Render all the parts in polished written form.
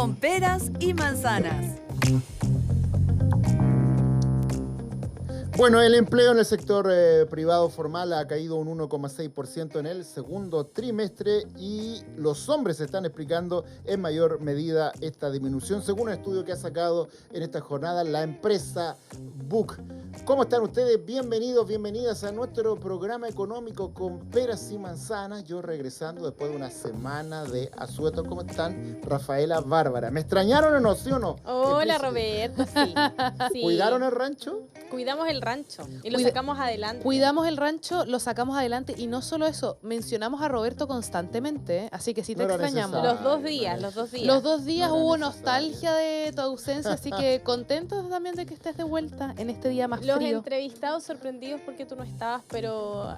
con peras y manzanas. Bueno, el empleo en el sector privado formal ha caído un 1,6% en el segundo trimestre y los hombres están explicando en mayor medida esta disminución, según un estudio que ha sacado en esta jornada la empresa Book. ¿Cómo están ustedes? Bienvenidos, bienvenidas a nuestro programa económico con peras y manzanas. Yo regresando después de una semana de asueto. ¿Cómo están? Rafaela, Bárbara. ¿Me extrañaron o no? ¿Sí o no? Hola, Roberto, sí. Sí. ¿Cuidaron el rancho? Cuidamos el rancho y lo sacamos adelante. Cuidamos el rancho, lo sacamos adelante y no solo eso, mencionamos a Roberto constantemente, así que sí te extrañamos. Los dos días. Los 2 días hubo nostalgia de tu ausencia, así que contentos también de que estés de vuelta en este día más Los frío. entrevistados sorprendidos porque tú no estabas, pero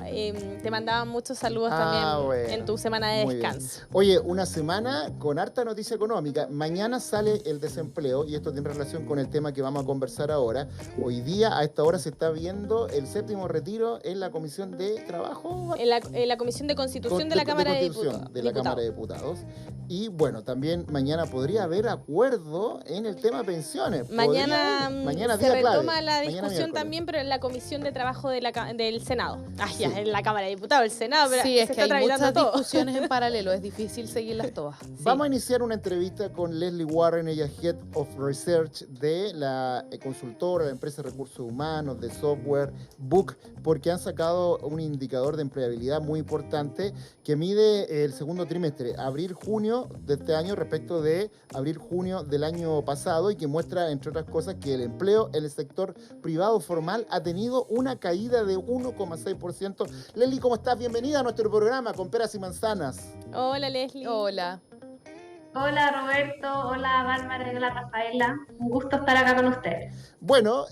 te mandaban muchos saludos también en tu semana de descanso. Bien. Oye, una semana con harta noticia económica. Mañana sale el desempleo y esto tiene relación con el tema que vamos a conversar ahora. Hoy día, a esta hora, se está viendo el séptimo retiro en la Comisión de Trabajo. En la Comisión de Constitución de la Cámara de Diputados. Y bueno, también mañana podría haber acuerdo en el tema pensiones. Mañana se retoma la discusión miércoles. También, pero en la Comisión de Trabajo del Senado. En la Cámara de Diputados, el Senado, pero sí, es que hay muchas todo. discusiones en paralelo, es difícil seguirlas todas. Sí. Vamos a iniciar una entrevista con Leslie Warren, ella es Head of Research de la consultora, la empresa de recursos humanos, de software, Book, porque han sacado un indicador de empleabilidad muy importante que mide el segundo trimestre, abril-junio de este año respecto de abril-junio del año pasado y que muestra, entre otras cosas, que el empleo en el sector privado formal ha tenido una caída de 1,6%. Leslie, ¿cómo estás? Bienvenida a nuestro programa con peras y manzanas. Hola, Leslie. Hola. Hola Roberto, hola Bárbara y hola Rafaela. Un gusto estar acá con ustedes. Bueno,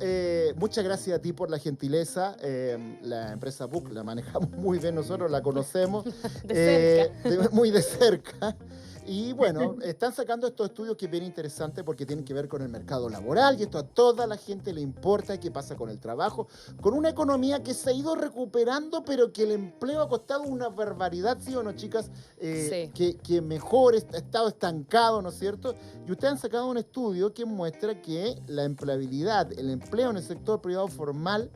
muchas gracias a ti por la gentileza. La empresa Book la manejamos muy bien nosotros, la conocemos muy de cerca. Y bueno, están sacando estos estudios que es bien interesante porque tienen que ver con el mercado laboral y esto a toda la gente le importa, qué pasa con el trabajo, con una economía que se ha ido recuperando pero que el empleo ha costado una barbaridad, ¿sí o no, chicas? Sí. Que mejor ha estado estancado, ¿no es cierto? Y ustedes han sacado un estudio que muestra que la empleabilidad, el empleo en el sector privado formal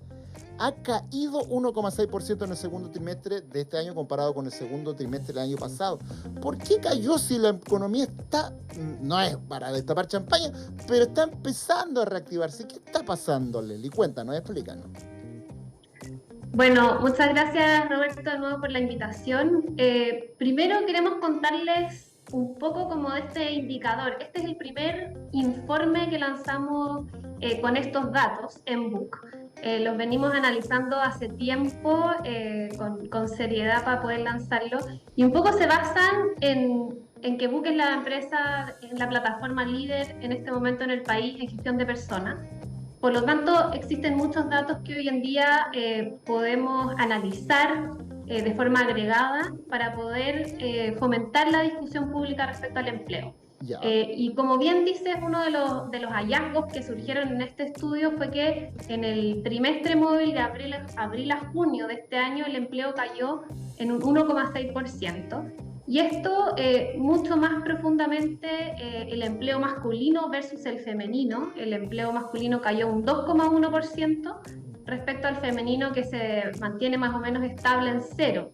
ha caído 1,6% en el segundo trimestre de este año comparado con el segundo trimestre del año pasado. ¿Por qué cayó si la economía está, no es para destapar champaña, pero está empezando a reactivarse? ¿Qué está pasando, Leslie? Cuéntanos, explícanos. Bueno, muchas gracias Roberto de nuevo por la invitación. Primero queremos contarles un poco como de este indicador. Este es el primer informe que lanzamos con estos datos en Book. Los venimos analizando hace tiempo con seriedad para poder lanzarlo y un poco se basan en que Book es la empresa, la plataforma líder en este momento en el país en gestión de personas. Por lo tanto, existen muchos datos que hoy en día podemos analizar de forma agregada para poder fomentar la discusión pública respecto al empleo. Y como bien dices, uno de los hallazgos que surgieron en este estudio fue que en el trimestre móvil de abril a junio de este año el empleo cayó en un 1,6%. Y esto mucho más profundamente el empleo masculino versus el femenino. El empleo masculino cayó un 2,1% respecto al femenino que se mantiene más o menos estable en 0%.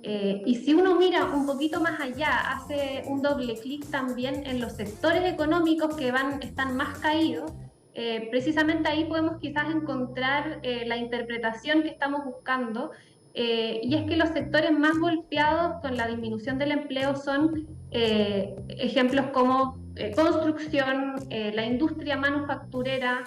Y si uno mira un poquito más allá, hace un doble clic también en los sectores económicos que están más caídos, precisamente ahí podemos quizás encontrar la interpretación que estamos buscando, y es que los sectores más golpeados con la disminución del empleo son ejemplos como construcción, la industria manufacturera,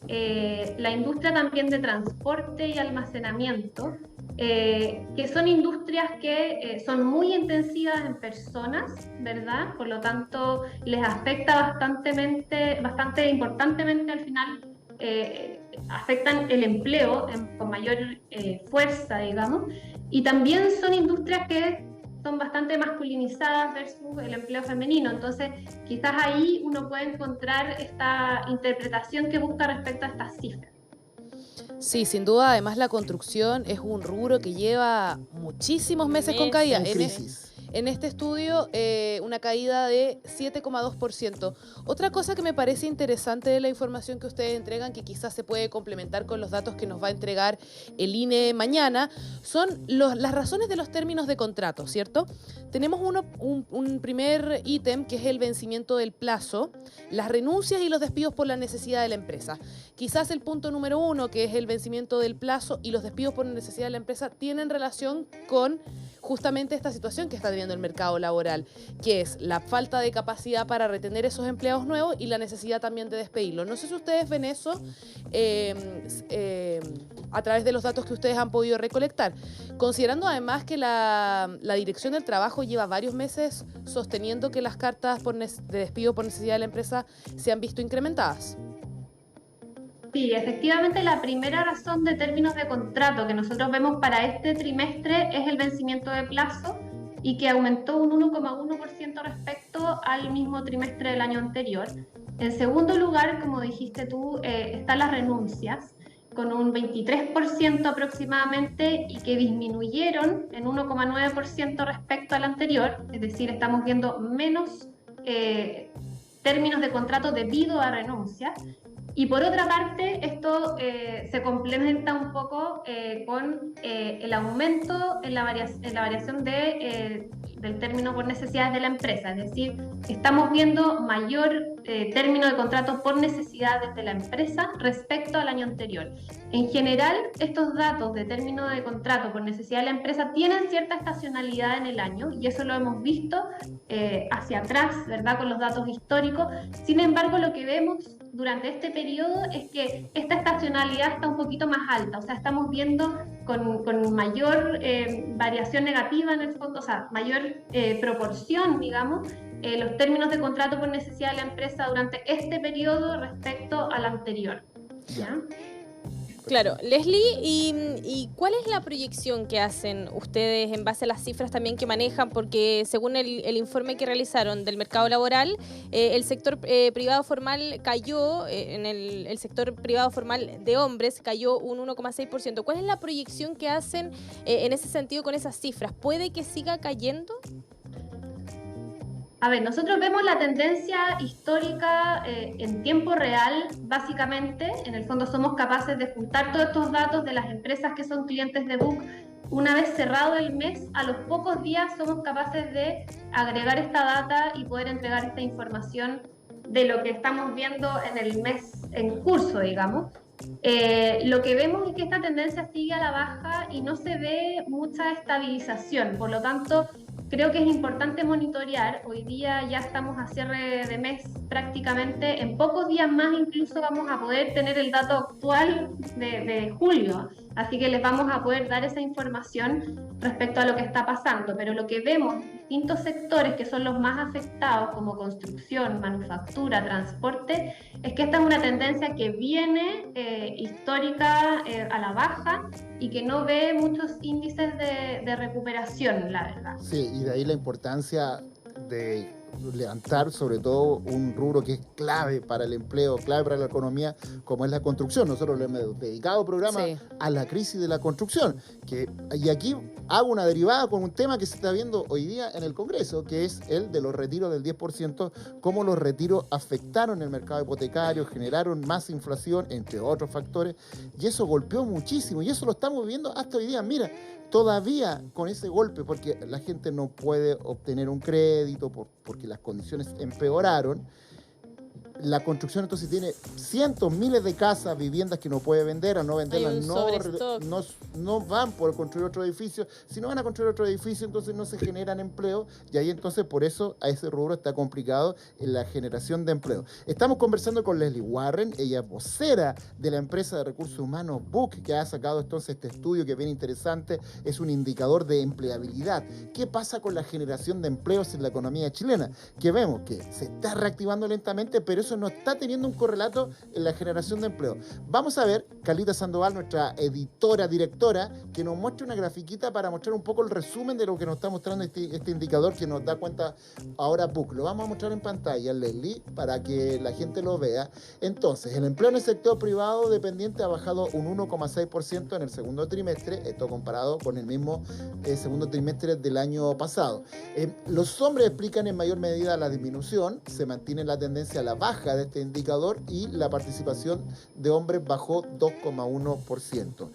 la industria también de transporte y almacenamiento, que son industrias que son muy intensivas en personas, ¿verdad? Por lo tanto, les afecta bastante importantemente al final, afectan el empleo con mayor fuerza, digamos, y también son industrias que son bastante masculinizadas versus el empleo femenino. Entonces, quizás ahí uno puede encontrar esta interpretación que busca respecto a estas cifras. Sí, sin duda, además la construcción es un rubro que lleva muchísimos meses con caída. En este estudio, una caída de 7,2%. Otra cosa que me parece interesante de la información que ustedes entregan, que quizás se puede complementar con los datos que nos va a entregar el INE mañana, son las razones de los términos de contrato, ¿cierto? Tenemos un primer ítem que es el vencimiento del plazo, las renuncias y los despidos por la necesidad de la empresa. Quizás el punto número 1, que es el vencimiento del plazo y los despidos por necesidad de la empresa, tienen relación con justamente esta situación que está teniendo el mercado laboral, que es la falta de capacidad para retener esos empleados nuevos y la necesidad también de despedirlos. No sé si ustedes ven eso a través de los datos que ustedes han podido recolectar, considerando además que la Dirección del Trabajo lleva varios meses sosteniendo que las cartas de despido por necesidad de la empresa se han visto incrementadas. Sí, efectivamente la primera razón de términos de contrato que nosotros vemos para este trimestre es el vencimiento de plazo y que aumentó un 1,1% respecto al mismo trimestre del año anterior. En segundo lugar, como dijiste tú, están las renuncias con un 23% aproximadamente y que disminuyeron en 1,9% respecto al anterior, es decir, estamos viendo menos términos de contrato debido a renuncias. Y por otra parte, esto se complementa un poco con el aumento en la variación del término por necesidades de la empresa. Es decir, estamos viendo mayor término de contrato por necesidades de la empresa respecto al año anterior. En general, estos datos de término de contrato por necesidad de la empresa tienen cierta estacionalidad en el año y eso lo hemos visto hacia atrás, ¿verdad? Con los datos históricos. Sin embargo, lo que vemos durante este periodo es que esta estacionalidad está un poquito más alta, o sea, estamos viendo con mayor variación negativa en el fondo, o sea, mayor proporción, digamos, los términos de contrato por necesidad de la empresa durante este periodo respecto al anterior. ¿Ya? Claro, Leslie, ¿y cuál es la proyección que hacen ustedes en base a las cifras también que manejan? Porque según el informe que realizaron del mercado laboral, el sector privado formal cayó, en el sector privado formal de hombres cayó un 1,6%. ¿Cuál es la proyección que hacen en ese sentido con esas cifras? ¿Puede que siga cayendo? A ver, nosotros vemos la tendencia histórica en tiempo real, básicamente. En el fondo somos capaces de juntar todos estos datos de las empresas que son clientes de Book. Una vez cerrado el mes, a los pocos días somos capaces de agregar esta data y poder entregar esta información de lo que estamos viendo en el mes en curso, digamos. Lo que vemos es que esta tendencia sigue a la baja y no se ve mucha estabilización. Por lo tanto, creo que es importante monitorear. Hoy día ya estamos a cierre de mes prácticamente. En pocos días más incluso vamos a poder tener el dato actual de julio. Así que les vamos a poder dar esa información respecto a lo que está pasando. Pero lo que vemos en distintos sectores que son los más afectados, como construcción, manufactura, transporte, es que esta es una tendencia que viene histórica a la baja y que no ve muchos índices de recuperación, la verdad. Sí, y de ahí la importancia de levantar sobre todo un rubro que es clave para el empleo, clave para la economía, como es la construcción. Nosotros le hemos dedicado programa a la crisis de la construcción. Y aquí hago una derivada con un tema que se está viendo hoy día en el Congreso, que es el de los retiros del 10%, cómo los retiros afectaron el mercado hipotecario, generaron más inflación, entre otros factores, y eso golpeó muchísimo, y eso lo estamos viviendo hasta hoy día. Mira, todavía con ese golpe, porque la gente no puede obtener un crédito porque las condiciones empeoraron, la construcción entonces tiene cientos, miles de casas, viviendas que no puede vender, a no venderlas no van por construir otro edificio. Si no van a construir otro edificio, entonces no se generan empleo, y ahí entonces por eso a ese rubro está complicado en la generación de empleo. Estamos conversando con Leslie Warren, ella es vocera de la empresa de recursos humanos Book, que ha sacado entonces este estudio que es bien interesante, es un indicador de empleabilidad. ¿Qué pasa con la generación de empleos en la economía chilena? Que vemos que se está reactivando lentamente, pero eso eso no está teniendo un correlato en la generación de empleo. Vamos a ver, Carlita Sandoval, nuestra editora, directora, que nos muestra una grafiquita para mostrar un poco el resumen de lo que nos está mostrando este indicador que nos da cuenta ahora BUC. Lo vamos a mostrar en pantalla, Leslie, para que la gente lo vea. Entonces, el empleo en el sector privado dependiente ha bajado un 1,6% en el segundo trimestre, esto comparado con el mismo segundo trimestre del año pasado. Los hombres explican en mayor medida la disminución, se mantiene la tendencia a la baja de este indicador y la participación de hombres bajó 2,1%.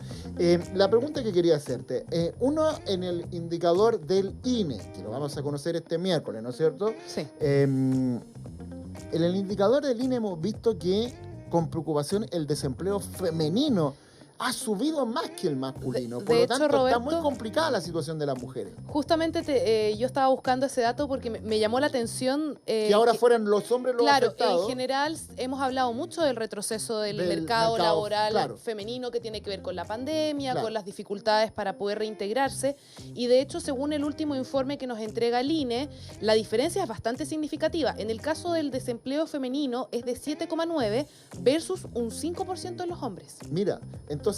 La pregunta que quería hacerte, uno en el indicador del INE, que lo vamos a conocer este miércoles, ¿no es cierto? Sí. En el indicador del INE hemos visto que con preocupación el desempleo femenino ha subido más que el masculino. Por lo hecho, tanto, Roberto, está muy complicada la situación de las mujeres. Justamente yo estaba buscando ese dato porque me llamó la atención. Que ahora fueran los hombres los claro, afectados. en general hemos hablado mucho del retroceso del mercado laboral femenino que tiene que ver con la pandemia, con las dificultades para poder reintegrarse. Y de hecho, según el último informe que nos entrega el INE, la diferencia es bastante significativa. En el caso del desempleo femenino es de 7,9 versus un 5% en los hombres. Mira, entonces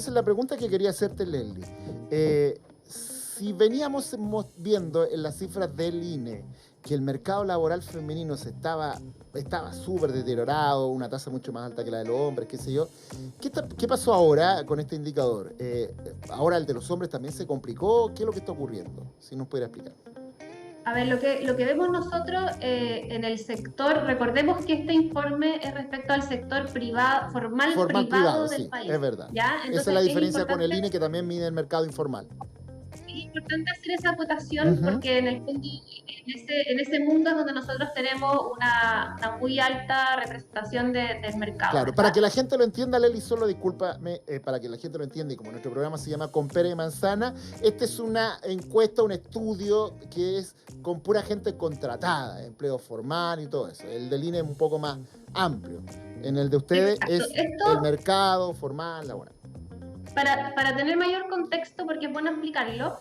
la pregunta que quería hacerte, Leslie, si veníamos viendo en las cifras del INE que el mercado laboral femenino estaba súper deteriorado, una tasa mucho más alta que la de los hombres, qué sé yo, ¿qué pasó ahora con este indicador? ¿Ahora el de los hombres también se complicó? ¿Qué es lo que está ocurriendo? Si nos pudiera explicar. A ver, lo que vemos nosotros en el sector, recordemos que este informe es respecto al sector privado, formal privado del país. Es verdad. ¿Ya? Entonces, esa es la diferencia con el INE, que también mide el mercado informal. Es importante hacer esa acotación porque en el fondo, en ese mundo es donde nosotros tenemos una muy alta representación del mercado. Claro, ¿verdad? para que la gente lo entienda, Leli, solo discúlpame, para que la gente lo entienda, y como nuestro programa se llama Con Pera y Manzana, esta es una encuesta, un estudio que es con pura gente contratada, empleo formal y todo eso. El del INE es un poco más amplio. En el de ustedes es el mercado formal, laboral. Para tener mayor contexto, porque es bueno explicarlo,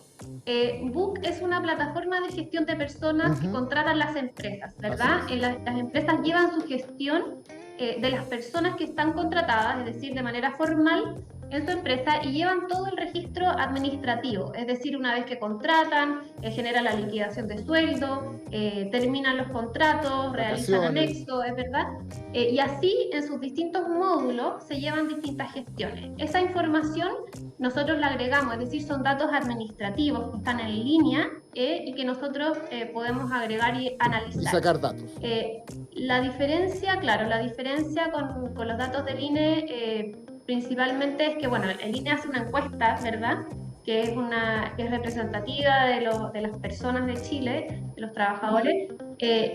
BUC es una plataforma de gestión de personas que contratan las empresas, ¿verdad? Las empresas llevan su gestión de las personas que están contratadas, es decir, de manera formal en su empresa, y llevan todo el registro administrativo, es decir, una vez que contratan, generan la liquidación de sueldo, terminan los contratos, realizan anexos, ¿es verdad? Y así en sus distintos módulos se llevan distintas gestiones. Esa información nosotros la agregamos, es decir, son datos administrativos que están en línea y que nosotros podemos agregar y analizar. Y sacar datos. La diferencia con los datos del INE principalmente es que, bueno, el INE hace una encuesta, ¿verdad?, que es representativa de las personas de Chile, de los trabajadores,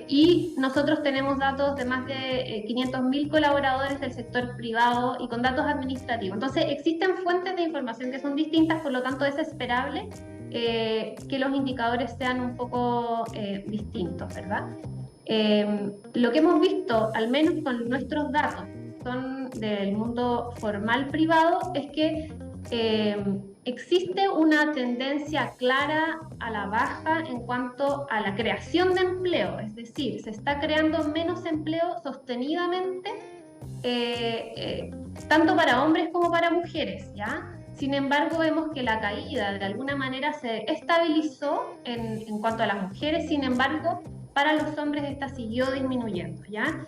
y nosotros tenemos datos de más de 500.000 colaboradores del sector privado y con datos administrativos. Entonces, existen fuentes de información que son distintas, por lo tanto es esperable que los indicadores sean un poco distintos, ¿verdad? Lo que hemos visto, al menos con nuestros datos, son del mundo formal privado, es que existe una tendencia clara a la baja en cuanto a la creación de empleo, es decir, se está creando menos empleo sostenidamente, tanto para hombres como para mujeres, ¿ya? Sin embargo, vemos que la caída de alguna manera se estabilizó en cuanto a las mujeres, sin embargo, para los hombres esta siguió disminuyendo, ¿ya?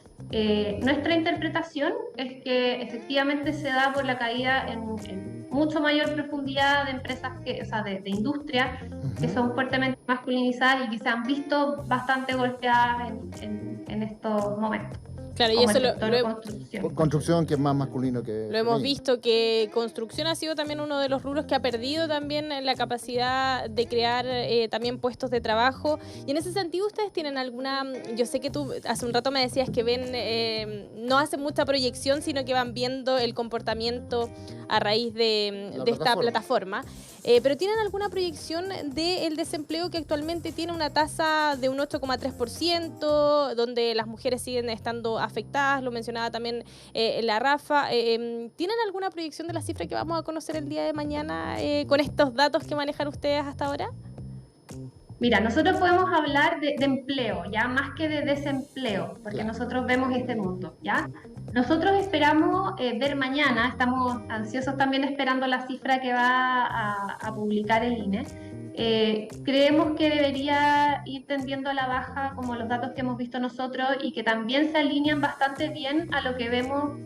Nuestra interpretación es que efectivamente se da por la caída en mucho mayor profundidad de empresas, de industria, que son fuertemente masculinizadas y que se han visto bastante golpeadas en estos momentos. Claro, y eso construcción, que es más masculino que lo hemos visto, que construcción ha sido también uno de los rubros que ha perdido también la capacidad de crear también puestos de trabajo. Y en ese sentido, ¿ustedes tienen alguna...? Yo sé que tú hace un rato me decías que ven, no hacen mucha proyección, sino que van viendo el comportamiento a raíz de esta plataforma. Pero ¿tienen alguna proyección del desempleo que actualmente tiene una tasa de un 8,3%, donde las mujeres siguen estando afectadas? Lo mencionaba también la Rafa. ¿Tienen alguna proyección de la cifra que vamos a conocer el día de mañana con estos datos que manejan ustedes hasta ahora? Mira, nosotros podemos hablar de empleo, ya más que de desempleo, porque Claro. nosotros vemos este mundo, ¿ya? Nosotros esperamos ver mañana, estamos ansiosos también esperando la cifra que va a publicar el INE. Creemos que debería ir tendiendo a la baja como los datos que hemos visto nosotros y que también se alinean bastante bien a lo que vemos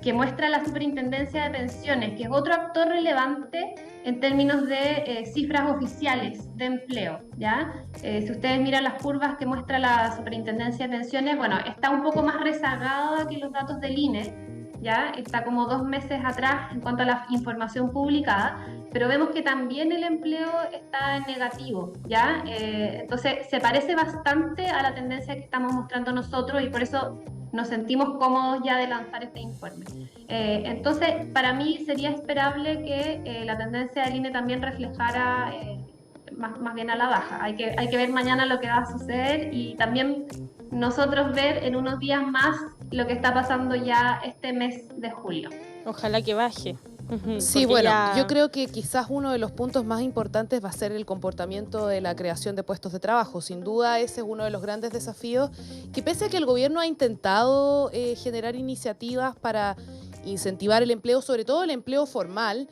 que muestra la Superintendencia de Pensiones, que es otro actor relevante en términos de cifras oficiales de empleo, ¿ya? Si ustedes miran las curvas que muestra la Superintendencia de Pensiones, bueno, está un poco más rezagada que los datos del INE, ¿ya? Está como 2 meses atrás en cuanto a la información publicada, pero vemos que también el empleo está en negativo, ¿ya? Entonces, se parece bastante a la tendencia que estamos mostrando nosotros y por eso nos sentimos cómodos ya de lanzar este informe. Entonces, para mí sería esperable que la tendencia del INE también reflejara más bien a la baja. Hay que ver mañana lo que va a suceder y también nosotros ver en unos días más lo que está pasando ya este mes de julio. Ojalá que baje. Sí, Porque bueno, ya- yo creo que quizás uno de los puntos más importantes va a ser el comportamiento de la creación de puestos de trabajo. Sin duda, ese es uno de los grandes desafíos que pese a que el gobierno ha intentado generar iniciativas para incentivar el empleo, sobre todo el empleo formal,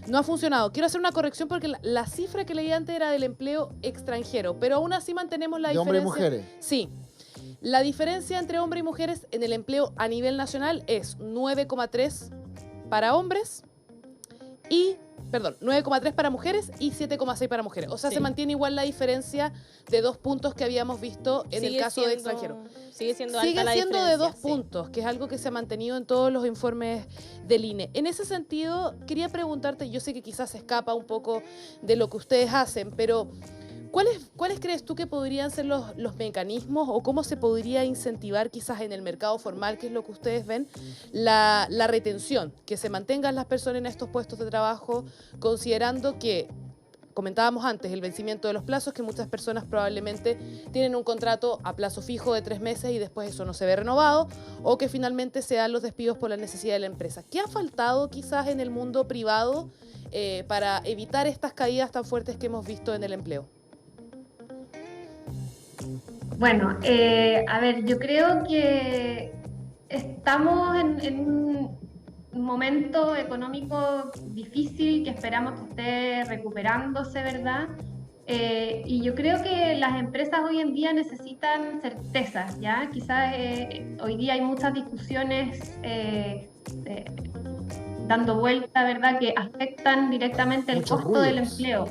no ha funcionado. Quiero hacer una corrección porque la cifra que leí antes era del empleo extranjero, pero aún así mantenemos la De diferencia. hombres y mujeres. Sí. La diferencia entre hombres y mujeres en el empleo a nivel nacional es 9,3 para hombres y, 9,3 para mujeres y 7,6 para mujeres. O sea, Sí. se mantiene igual la diferencia de 2 puntos que habíamos visto en el sigue caso de siendo- extranjero. Sigue siendo Sigue alta la siendo de diferencia, 2 sí. puntos, que es algo que se ha mantenido en todos los informes del INE. En ese sentido, quería preguntarte, yo sé que quizás se escapa un poco de lo que ustedes hacen, pero ¿cuáles crees tú que podrían ser los mecanismos o cómo se podría incentivar quizás en el mercado formal, que es lo que ustedes ven, la retención, que se mantengan las personas en estos puestos de trabajo, considerando que, comentábamos antes, el vencimiento de los plazos, que muchas personas probablemente tienen un contrato a plazo fijo de 3 meses y después eso no se ve renovado, o que finalmente se dan los despidos por la necesidad de la empresa? ¿Qué ha faltado quizás en el mundo privado para evitar estas caídas tan fuertes que hemos visto en el empleo? Bueno, a ver, yo creo que estamos en un momento económico difícil que esperamos que esté recuperándose, ¿verdad? Y yo creo que las empresas hoy en día necesitan certezas, ¿ya? Quizás hoy día hay muchas discusiones dando vuelta, ¿verdad? Que afectan directamente el Muchos costo del ruidos. empleo,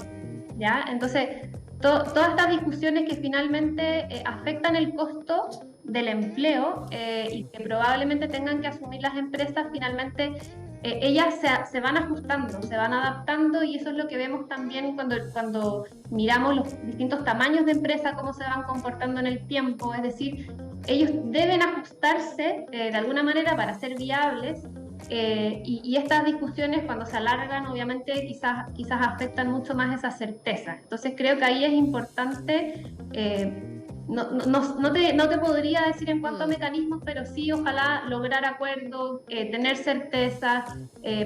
¿ya? Entonces, todas estas discusiones que finalmente afectan el costo del empleo y que probablemente tengan que asumir las empresas, finalmente ellas se van ajustando, se van adaptando y eso es lo que vemos también cuando miramos los distintos tamaños de empresa, cómo se van comportando en el tiempo, es decir, ellos deben ajustarse de alguna manera para ser viables. Y estas discusiones cuando se alargan obviamente quizás afectan mucho más esa certeza. Entonces creo que ahí es importante, no te podría decir en cuanto a mecanismos, pero sí ojalá lograr acuerdos, tener certeza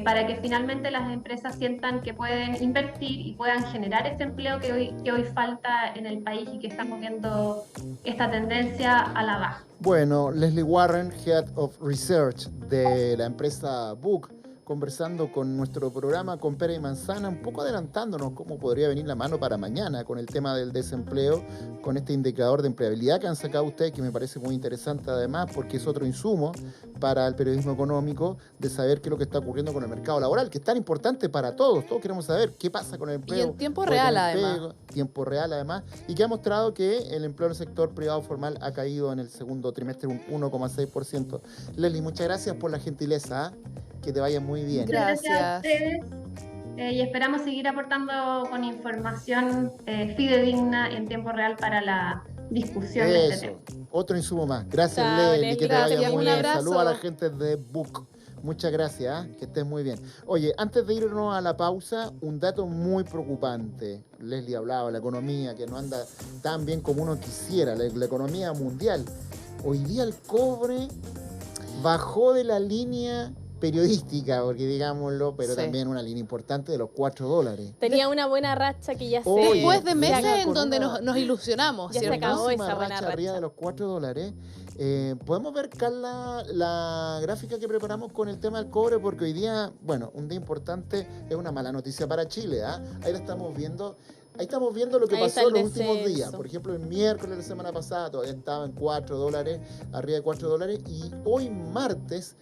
para que finalmente las empresas sientan que pueden invertir y puedan generar este empleo que hoy falta en el país y que estamos viendo esta tendencia a la baja. Bueno, Leslie Warren, Head of Research de la empresa Book, conversando con nuestro programa con Pera y Manzana, un poco adelantándonos cómo podría venir la mano para mañana con el tema del desempleo, con este indicador de empleabilidad que han sacado ustedes, que me parece muy interesante además, porque es otro insumo para el periodismo económico de saber qué es lo que está ocurriendo con el mercado laboral, que es tan importante para todos. Todos queremos saber qué pasa con el empleo. Y en tiempo con el real, empleo, además. Tiempo real, además, y que ha mostrado que el empleo en el sector privado formal ha caído en el segundo trimestre un 1,6%. Leslie, muchas gracias por la gentileza. Que te vaya muy bien. Muchas gracias a Gracias. ustedes y esperamos seguir aportando con información fidedigna en tiempo real para la discusión de este Eso, tema. otro insumo más. Gracias, Chao, Leslie, que te Leslie, vaya gracias, muy un bien. abrazo. Saludos a la gente de Book. Muchas gracias, que estés muy bien. Oye, antes de irnos a la pausa, un dato muy preocupante. Leslie hablaba de la economía, que no anda tan bien como uno quisiera, la economía mundial. Hoy día el cobre bajó de la línea periodística, porque digámoslo, pero Sí. también una línea importante de los $4. Tenía una buena racha que ya Oye, Después de se meses acaba en con donde una- nos ilusionamos, Ya se ¿cierto? acabó hermosísima esa buena racha arriba racha. de los $4. ¿Podemos ver, Carla, la gráfica que preparamos con el tema del cobre? Porque hoy día, bueno, un día importante, es una mala noticia para Chile, ¿ah? Ahí la estamos viendo. Ahí estamos viendo lo que Ahí está pasó en el los últimos descenso. días. Por ejemplo, el miércoles de la semana pasada todavía estaba en $4, arriba de $4, y hoy martes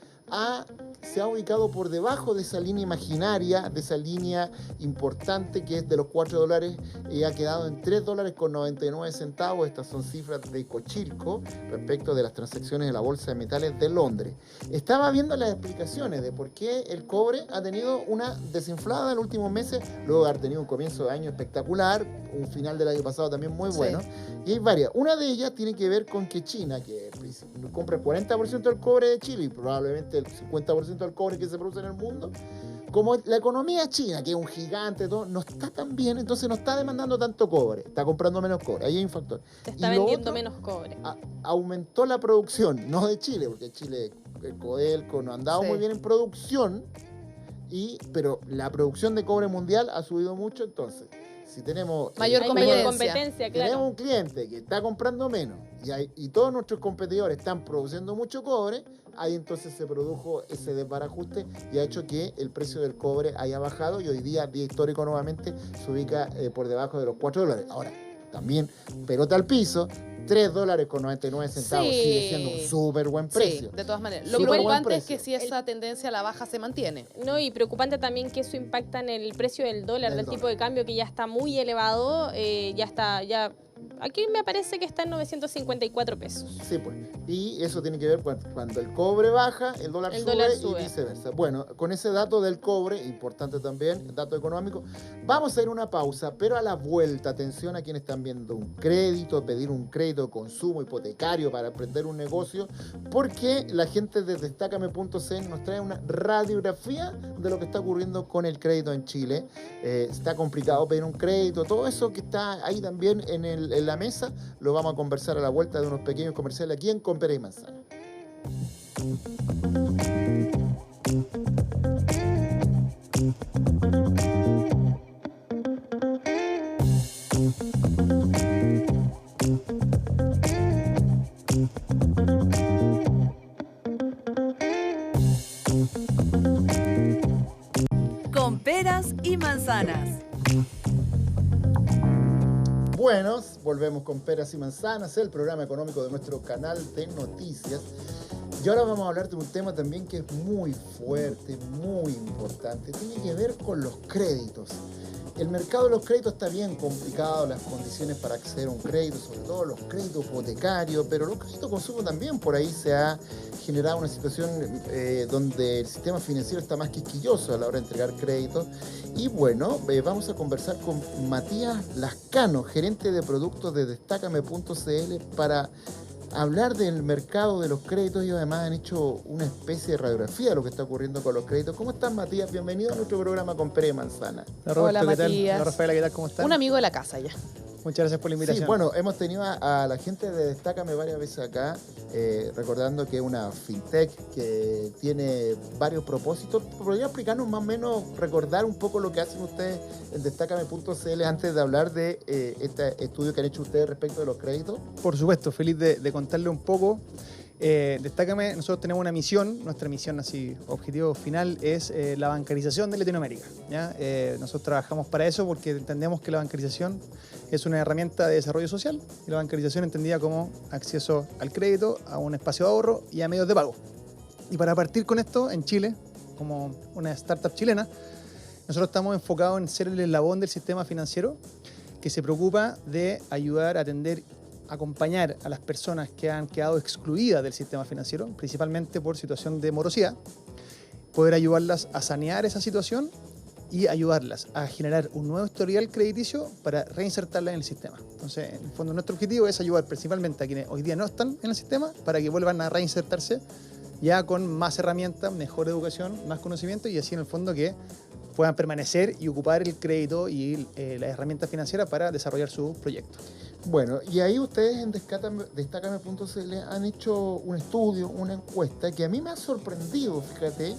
se ha ubicado por debajo de esa línea imaginaria, de esa línea importante que es de los $4, y ha quedado en $3.99. Estas son cifras de Cochilco respecto de las transacciones de la Bolsa de Metales de Londres. Estaba viendo las explicaciones de por qué el cobre ha tenido una desinflada en los últimos meses, luego de haber tenido un comienzo de año espectacular, un final del año pasado también muy Sí. bueno, y hay varias. Una de ellas tiene que ver con que China, que compra el 40% del cobre de Chile y probablemente el 50% del cobre que se produce en el mundo, como la economía china, que es un gigante, todo, no está tan bien, entonces no está demandando tanto cobre, está comprando menos cobre. Ahí hay un factor. Te está Y lo vendiendo otro, menos cobre. aumentó la producción, no de Chile, porque Chile, el Codelco, no ha andado Sí. muy bien en producción, pero la producción de cobre mundial ha subido mucho, entonces, si tenemos... Mayor Hay competencia. mayor competencia, Tenemos claro. un cliente que está comprando menos y todos nuestros competidores están produciendo mucho cobre, ahí entonces se produjo ese desbarajuste y ha hecho que el precio del cobre haya bajado y hoy día histórico nuevamente se ubica por debajo de los $4. Ahora, también pelota al piso, $3.99 Sí. sigue siendo un súper buen precio. Sí, de todas maneras. Lo Súper buen preocupante es precio. que si esa tendencia a la baja se mantiene. No, y preocupante también que eso impacta en el precio del dólar, Del del tipo de cambio que ya está muy elevado, aquí me parece que está en 954 pesos. Sí, pues. Y eso tiene que ver cuando el cobre baja, el dólar sube y viceversa. Bueno, con ese dato del cobre, importante también, dato económico, vamos a ir a una pausa, pero a la vuelta, atención a quienes están viendo un crédito, pedir un crédito de consumo hipotecario para emprender un negocio, porque la gente de Destácame.cl nos trae una radiografía de lo que está ocurriendo con el crédito en Chile. Está complicado pedir un crédito, todo eso que está ahí también en la mesa, lo vamos a conversar a la vuelta de unos pequeños comerciales aquí en Compera y Manzana. Con peras y manzanas. Buenos, volvemos con Peras y Manzanas, el programa económico de nuestro canal de noticias. Y ahora vamos a hablar de un tema también que es muy fuerte, muy importante. Tiene que ver con los créditos. El mercado de los créditos está bien complicado, las condiciones para acceder a un crédito, sobre todo los créditos hipotecarios, pero los créditos de consumo también por ahí se ha generado una situación donde el sistema financiero está más quisquilloso a la hora de entregar créditos. Y bueno, vamos a conversar con Matías Lascano, gerente de productos de Destácame.cl, para hablar del mercado de los créditos. Y además han hecho una especie de radiografía de lo que está ocurriendo con los créditos. ¿Cómo estás, Matías? Bienvenido a nuestro programa con Pere Manzana. Hola, Roberto, Hola, ¿qué tal? Matías. Hola, Rafaela, ¿qué tal? ¿Cómo están? Un amigo de la casa ya. Muchas gracias por la invitación. Sí, bueno, hemos tenido a la gente de Destácame varias veces acá, recordando que es una fintech que tiene varios propósitos. ¿Podría explicarnos más o menos, recordar un poco lo que hacen ustedes en Destácame.cl antes de hablar de este estudio que han hecho ustedes respecto de los créditos? Por supuesto, feliz de contarle un poco. Destácame, nosotros tenemos una misión, nuestra misión, así, objetivo final, es la bancarización de Latinoamérica, ¿ya? Nosotros trabajamos para eso porque entendemos que la bancarización es una herramienta de desarrollo social y la bancarización entendida como acceso al crédito, a un espacio de ahorro y a medios de pago. Y para partir con esto, en Chile, como una startup chilena, nosotros estamos enfocados en ser el eslabón del sistema financiero que se preocupa de ayudar a atender, acompañar a las personas que han quedado excluidas del sistema financiero, principalmente por situación de morosidad, poder ayudarlas a sanear esa situación y ayudarlas a generar un nuevo historial crediticio para reinsertarlas en el sistema. Entonces, en el fondo, nuestro objetivo es ayudar principalmente a quienes hoy día no están en el sistema para que vuelvan a reinsertarse ya con más herramientas, mejor educación, más conocimiento y así en el fondo que puedan permanecer y ocupar el crédito y las herramientas financieras para desarrollar su proyecto. Bueno, y ahí ustedes en Destácame.cl han hecho un estudio, una encuesta que a mí me ha sorprendido, fíjate,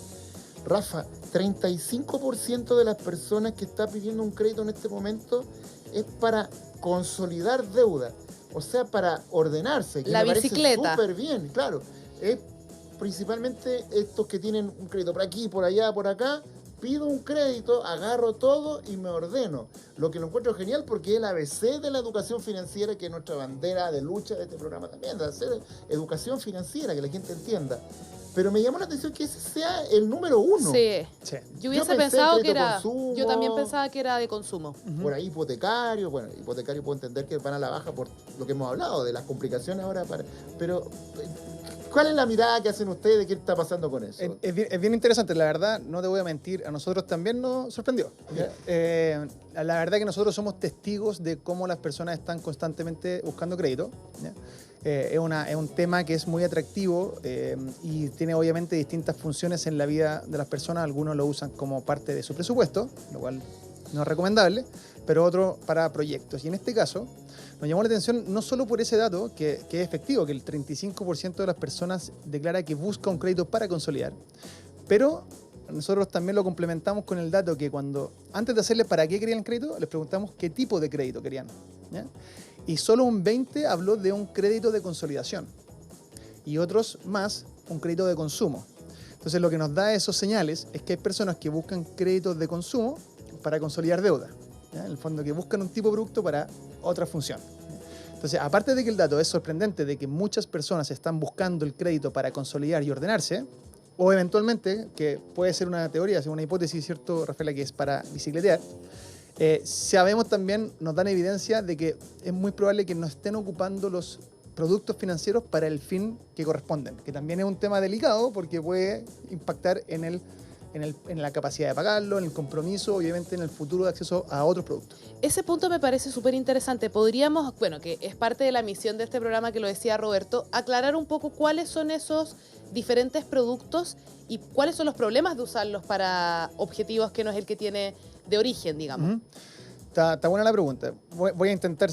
Rafa, 35% de las personas que están pidiendo un crédito en este momento es para consolidar deuda, o sea, para ordenarse. Que La me parece bicicleta. súper bien, claro. Es principalmente estos que tienen un crédito por aquí, por allá, por acá. Pido un crédito, agarro todo y me ordeno. Lo que lo encuentro genial porque es el ABC de la educación financiera, que es nuestra bandera de lucha de este programa también, de hacer educación financiera, que la gente entienda. Pero me llamó la atención que ese sea el número uno. Sí. Sí. Yo hubiese pensé pensado que crédito era. consumo. Yo también pensaba que era de consumo. Por ahí hipotecario, bueno, hipotecario puedo entender que van a la baja por lo que hemos hablado, de las complicaciones ahora, pero ¿cuál es la mirada que hacen ustedes de qué está pasando con eso? Es bien interesante, la verdad, no te voy a mentir, a nosotros también nos sorprendió. La verdad que nosotros somos testigos de cómo las personas están constantemente buscando crédito. ¿Ya? Es un tema que es muy atractivo y tiene obviamente distintas funciones en la vida de las personas. Algunos lo usan como parte de su presupuesto, lo cual no es recomendable, pero otros para proyectos. Y en este caso nos llamó la atención no solo por ese dato, que es efectivo, que el 35% de las personas declara que busca un crédito para consolidar, pero nosotros también lo complementamos con el dato que antes de hacerles para qué querían el crédito, les preguntamos qué tipo de crédito querían. ¿Ya? Y solo un 20% habló de un crédito de consolidación y otros más un crédito de consumo. Entonces lo que nos da esos señales es que hay personas que buscan créditos de consumo para consolidar deuda. ¿Ya? En el fondo que buscan un tipo de producto para otra función. Entonces, aparte de que el dato es sorprendente de que muchas personas están buscando el crédito para consolidar y ordenarse, o eventualmente, que puede ser una teoría, una hipótesis, ¿cierto, Rafaela, que es para bicicletear, sabemos también, nos dan evidencia de que es muy probable que no estén ocupando los productos financieros para el fin que corresponden, que también es un tema delicado porque puede impactar en la capacidad de pagarlo, en el compromiso, obviamente en el futuro de acceso a otros productos. Ese punto me parece súper interesante. Podríamos, bueno, que es parte de la misión de este programa que lo decía Roberto, aclarar un poco cuáles son esos diferentes productos y cuáles son los problemas de usarlos para objetivos que no es el que tiene de origen, digamos. Está buena la pregunta. Voy a intentar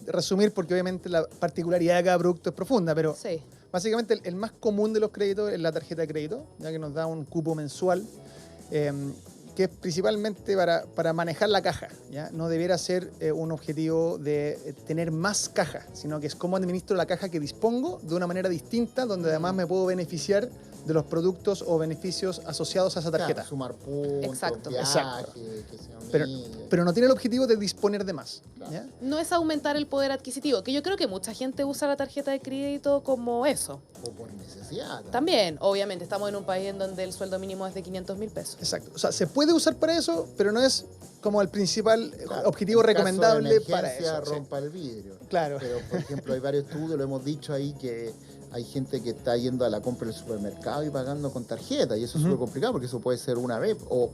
resumir porque obviamente la particularidad de cada producto es profunda, pero Sí. básicamente el más común de los créditos es la tarjeta de crédito, ya que nos da un cupo mensual, que es principalmente para manejar la caja. ¿Ya? No debiera ser un objetivo de tener más caja, sino que es cómo administro la caja que dispongo de una manera distinta, donde además me puedo beneficiar de los productos o beneficios asociados a esa tarjeta. Claro, sumar puntos, Exacto. viaje, Exacto. que sea Pero, millas. pero no tiene el objetivo de disponer de más. Claro. ¿Ya? No es aumentar el poder adquisitivo, que yo creo que mucha gente usa la tarjeta de crédito como eso. O por necesidad. También, obviamente, estamos en un país en donde el sueldo mínimo es de 500.000 pesos. Exacto. O sea, se puede usar para eso, pero no es como el principal Claro, objetivo en caso de recomendable para emergencia, eso. Sí. rompa el vidrio. Claro. Pero, por ejemplo, hay varios estudios, lo hemos dicho ahí, que hay gente que está yendo a la compra del supermercado y pagando con tarjeta, y eso es súper complicado porque eso puede ser una vez, o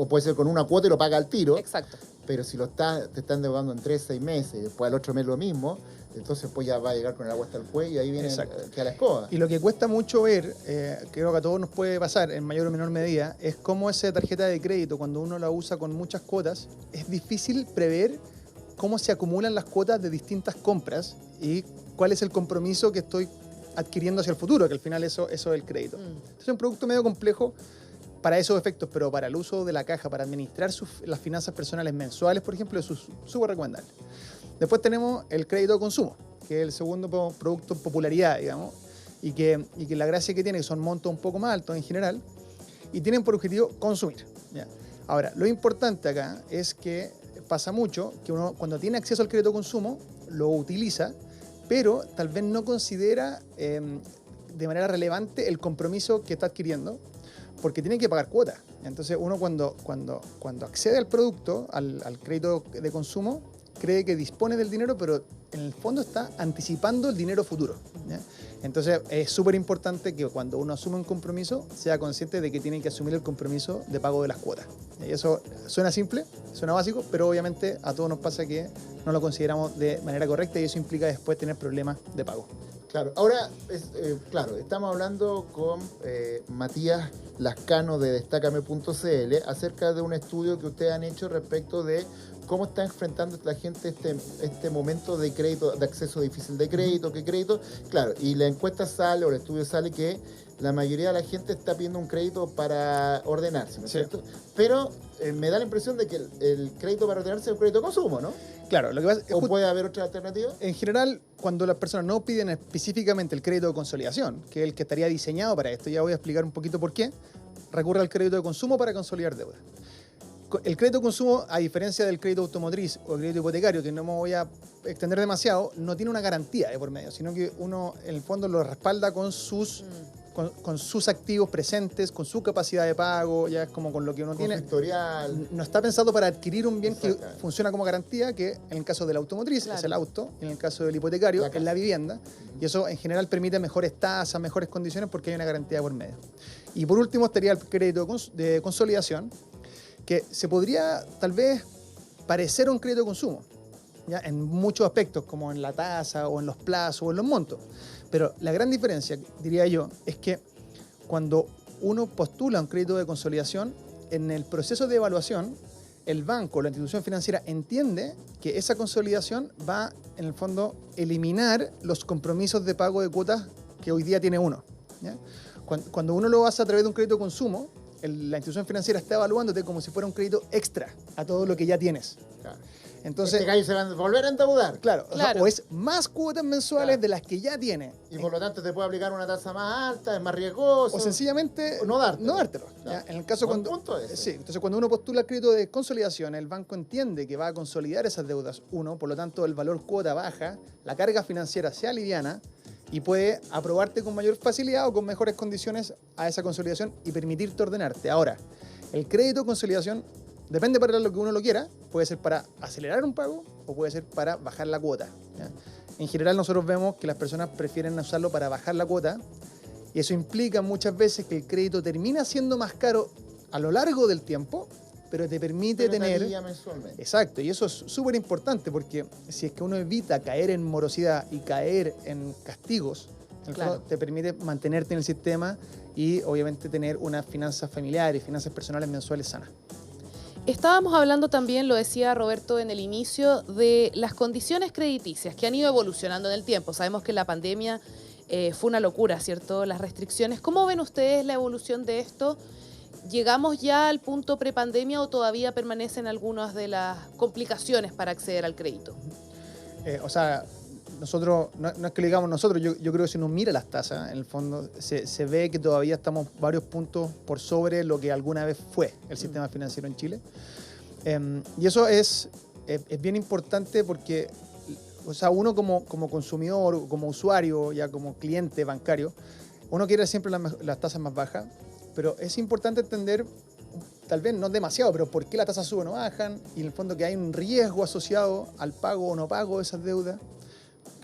puede ser con una cuota y lo paga al tiro, Exacto. pero si te están deudando en 3, 6 meses y después al otro mes lo mismo, entonces pues ya va a llegar con el agua hasta el cuello y ahí viene Exacto. que a la escoba. Y lo que cuesta mucho ver, creo que a todos nos puede pasar en mayor o menor medida, es cómo esa tarjeta de crédito, cuando uno la usa con muchas cuotas, es difícil prever cómo se acumulan las cuotas de distintas compras y cuál es el compromiso que estoy adquiriendo hacia el futuro, que al final eso es el crédito. Entonces es un producto medio complejo para esos efectos, pero para el uso de la caja, para administrar las finanzas personales mensuales, por ejemplo, eso es súper recomendable. Después tenemos el crédito de consumo, que es el segundo producto en popularidad, digamos, y que la gracia que tiene, que son montos un poco más altos en general, y tienen por objetivo consumir. ¿Ya? Ahora, lo importante acá es que pasa mucho que uno, cuando tiene acceso al crédito de consumo, lo utiliza, pero tal vez no considera de manera relevante el compromiso que está adquiriendo, porque tiene que pagar cuotas. Entonces uno cuando accede al producto, al crédito de consumo, cree que dispone del dinero, pero en el fondo está anticipando el dinero futuro. ¿Ya? Entonces es súper importante que cuando uno asume un compromiso, sea consciente de que tiene que asumir el compromiso de pago de las cuotas. Y eso suena simple, suena básico, pero obviamente a todos nos pasa que no lo consideramos de manera correcta y eso implica después tener problemas de pago. Claro, ahora, claro, estamos hablando con Matías Lascano de Destácame.cl acerca de un estudio que ustedes han hecho respecto de cómo está enfrentando la gente este momento de crédito, de acceso difícil de crédito, qué crédito. Claro, y la encuesta sale, o el estudio sale que la mayoría de la gente está pidiendo un crédito para ordenarse, ¿no es cierto? Pero me da la impresión de que el crédito para ordenarse es un crédito de consumo, ¿no? Claro, lo que pasa es ¿O puede haber otra alternativa? en general, cuando las personas no piden específicamente el crédito de consolidación, que es el que estaría diseñado para esto, ya voy a explicar un poquito por qué, recurre al crédito de consumo para consolidar deuda. El crédito de consumo, a diferencia del crédito automotriz o el crédito hipotecario, que no me voy a extender demasiado, no tiene una garantía de por medio, sino que uno en el fondo lo respalda con sus activos presentes, con su capacidad de pago, ya es como con lo que uno Con tiene. su historial. No está pensado para adquirir un bien que Exactamente. funciona como garantía, que en el caso de la automotriz Claro. es el auto, en el caso del hipotecario La es casa. la vivienda, y eso en general permite mejores tasas, mejores condiciones porque hay una garantía por medio. Y por último estaría el crédito de consolidación, que se podría tal vez parecer a un crédito de consumo, ¿ya? En muchos aspectos, como en la tasa o en los plazos o en los montos. Pero la gran diferencia, diría yo, es que cuando uno postula un crédito de consolidación, en el proceso de evaluación, el banco, la institución financiera entiende que esa consolidación va, en el fondo, eliminar los compromisos de pago de cuotas que hoy día tiene uno, ¿ya? Cuando uno lo hace a través de un crédito de consumo, la institución financiera está evaluándote como si fuera un crédito extra a todo lo que ya tienes. Claro. Entonces, Este gallo se va a volver a endeudar. claro, o sea, Claro. o es más cuotas mensuales Claro. de las que ya tiene. Y por lo tanto te puede aplicar una tasa más alta, es más riesgoso. O sencillamente O no dártelo. ¿ya? Claro. En el caso Buen cuando punto ese. sí, entonces cuando uno postula el crédito de consolidación, el banco entiende que va a consolidar esas deudas, por lo tanto el valor cuota baja, la carga financiera se aliviana y puede aprobarte con mayor facilidad o con mejores condiciones a esa consolidación y permitirte ordenarte. Ahora, el crédito de consolidación depende para lo que uno lo quiera, puede ser para acelerar un pago o puede ser para bajar la cuota, ¿ya? En general nosotros vemos que las personas prefieren usarlo para bajar la cuota y eso implica muchas veces que el crédito termina siendo más caro a lo largo del tiempo, pero te permite Pero te tener... alivia mensualmente. Exacto, y eso es súper importante porque si es que uno evita caer en morosidad y caer en castigos, en el Claro. fondo te permite mantenerte en el sistema y obviamente tener unas finanzas familiares, finanzas personales mensuales sanas. Estábamos hablando también, lo decía Roberto en el inicio, de las condiciones crediticias que han ido evolucionando en el tiempo. Sabemos que la pandemia fue una locura, ¿cierto? Las restricciones. ¿Cómo ven ustedes la evolución de esto? ¿Llegamos ya al punto prepandemia o todavía permanecen algunas de las complicaciones para acceder al crédito? O sea, nosotros, no es que lo digamos nosotros, yo creo que si uno mira las tasas, en el fondo se ve que todavía estamos varios puntos por sobre lo que alguna vez fue el sistema financiero en Chile. Y eso es bien importante porque, o sea, uno como consumidor, como usuario, ya como cliente bancario, uno quiere siempre las tasas más bajas, pero es importante entender, tal vez no demasiado, pero por qué las tasas suben o bajan, y en el fondo que hay un riesgo asociado al pago o no pago de esas deudas,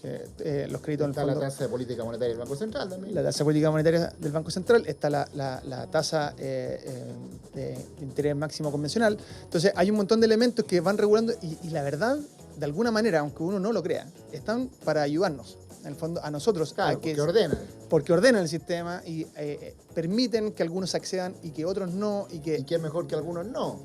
que los créditos en el Está la fondo... tasa de política monetaria del Banco Central también. La tasa política monetaria del Banco Central, está la tasa de interés máximo convencional. Entonces hay un montón de elementos que van regulando y la verdad, de alguna manera, aunque uno no lo crea, están para ayudarnos, en el fondo, a nosotros. Claro, porque ordenan. Porque ordenan el sistema y permiten que algunos accedan y que otros no. Y que Y que es mejor que algunos no.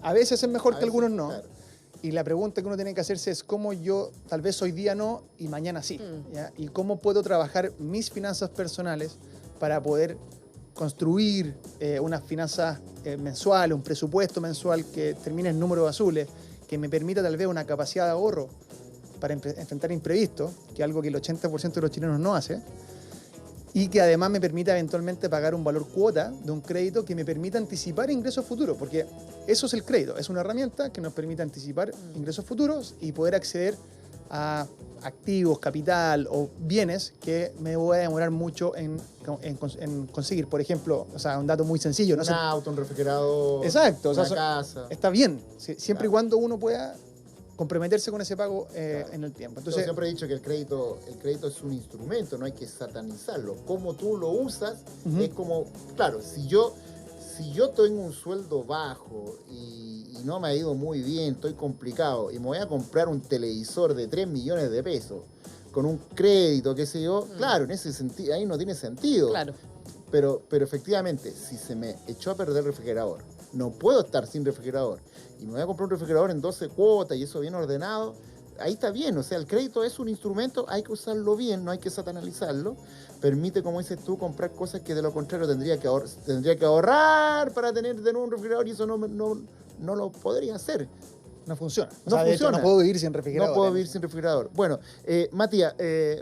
a veces es mejor A que veces, algunos no. claro. Y la pregunta que uno tiene que hacerse es cómo yo, tal vez hoy día no y mañana sí, ¿ya? Y cómo puedo trabajar mis finanzas personales para poder construir unas finanzas mensuales, un presupuesto mensual que termine en números azules, que me permita tal vez una capacidad de ahorro para enfrentar imprevistos, que es algo que el 80% de los chilenos no hace, y que además me permita eventualmente pagar un valor cuota de un crédito que me permita anticipar ingresos futuros, porque eso es el crédito, es una herramienta que nos permite anticipar ingresos futuros y poder acceder a activos, capital o bienes que me voy a demorar mucho en conseguir. Por ejemplo, o sea, un dato muy sencillo. Un auto, un refrigerador, Exacto, o una sea, casa. está bien, siempre Claro. y cuando uno pueda comprometerse con ese pago en el tiempo. Yo Entonces, siempre he dicho que el crédito es un instrumento, no hay que satanizarlo. Como tú lo usas, Ujú. es como, claro, si yo tengo un sueldo bajo y no me ha ido muy bien, estoy complicado, y me voy a comprar un televisor de 3 millones de pesos con un crédito, qué sé yo, claro, en ese sentido, ahí no tiene sentido. Claro. Pero efectivamente, si se me echó a perder el refrigerador, no puedo estar sin refrigerador, y me voy a comprar un refrigerador en 12 cuotas y eso bien ordenado, ahí está bien, o sea, el crédito es un instrumento, hay que usarlo bien, no hay que satanalizarlo. Permite, como dices tú, comprar cosas que de lo contrario tendría que ahorrar para tener de nuevo un refrigerador y eso no lo podría hacer. No funciona. No de hecho, funciona. no puedo vivir sin refrigerador. No puedo vivir sin refrigerador. Bueno, Matías,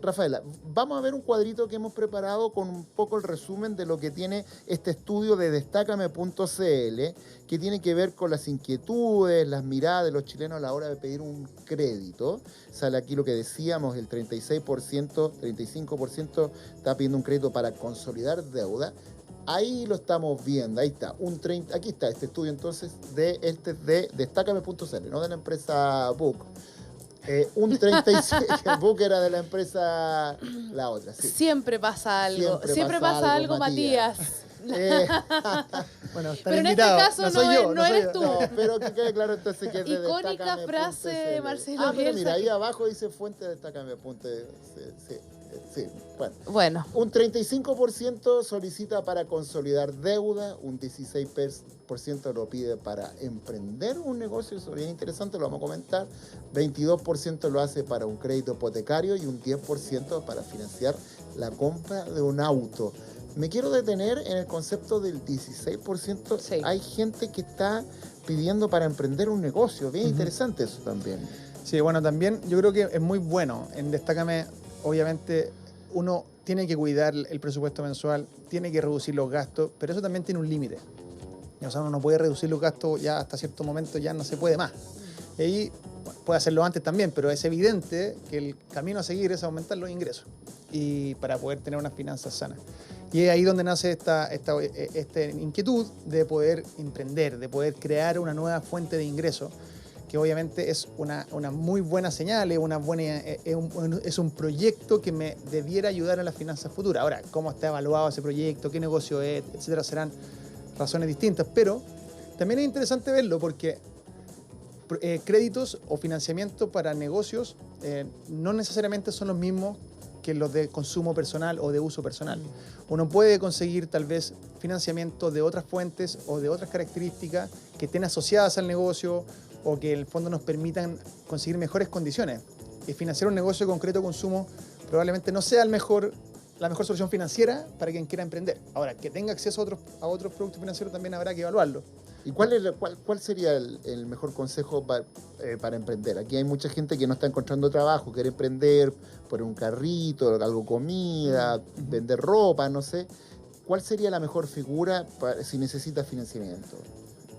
Rafaela, vamos a ver un cuadrito que hemos preparado con un poco el resumen de lo que tiene este estudio de Destácame.cl, que tiene que ver con las inquietudes, las miradas de los chilenos a la hora de pedir un crédito. Sale aquí lo que decíamos, el 35% está pidiendo un crédito para consolidar deuda. Ahí lo estamos viendo, ahí está, aquí está este estudio entonces de Destácame.cl, no de la empresa Book. Un 36, el Book era de la empresa, la otra, sí. Siempre pasa algo, Siempre pasa algo, Matías. Bueno, Pero en este invitado. caso no soy yo, no eres tú. No, pero que quede claro entonces que es de Icónica Destácame.cl. frase de Marcelo Ah, pero mira, Bielsa. ahí abajo dice fuente de Destácame.cl. Sí, bueno. Bueno, Un 35% solicita para consolidar deuda, un 16% lo pide para emprender un negocio, eso es bien interesante, lo vamos a comentar. 22% lo hace para un crédito hipotecario y un 10% para financiar la compra de un auto. Me quiero detener en el concepto del 16%. Sí. Hay gente que está pidiendo para emprender un negocio, bien interesante eso también. Sí, bueno, también yo creo que es muy bueno. En Destácame, obviamente, uno tiene que cuidar el presupuesto mensual, tiene que reducir los gastos, pero eso también tiene un límite. O sea, uno no puede reducir los gastos ya hasta cierto momento, ya no se puede más. Y ahí, bueno, puede hacerlo antes también, pero es evidente que el camino a seguir es aumentar los ingresos y para poder tener unas finanzas sanas. Y es ahí donde nace esta inquietud de poder emprender, de poder crear una nueva fuente de ingresos, que obviamente es una muy buena señal, es un proyecto que me debiera ayudar en las finanzas futuras. Ahora, cómo está evaluado ese proyecto, qué negocio es, etcétera, serán razones distintas, pero también es interesante verlo porque créditos o financiamiento para negocios no necesariamente son los mismos que los de consumo personal o de uso personal. Uno puede conseguir tal vez financiamiento de otras fuentes o de otras características que estén asociadas al negocio o que en el fondo nos permitan conseguir mejores condiciones. Y financiar un negocio de concreto consumo probablemente no sea la mejor solución financiera para quien quiera emprender. Ahora, que tenga acceso a otros productos financieros también habrá que evaluarlo. ¿Y cuál sería el mejor consejo para emprender? Aquí hay mucha gente que no está encontrando trabajo, quiere emprender, poner un carrito, algo comida, vender ropa, no sé. ¿Cuál sería la mejor figura si necesita financiamiento?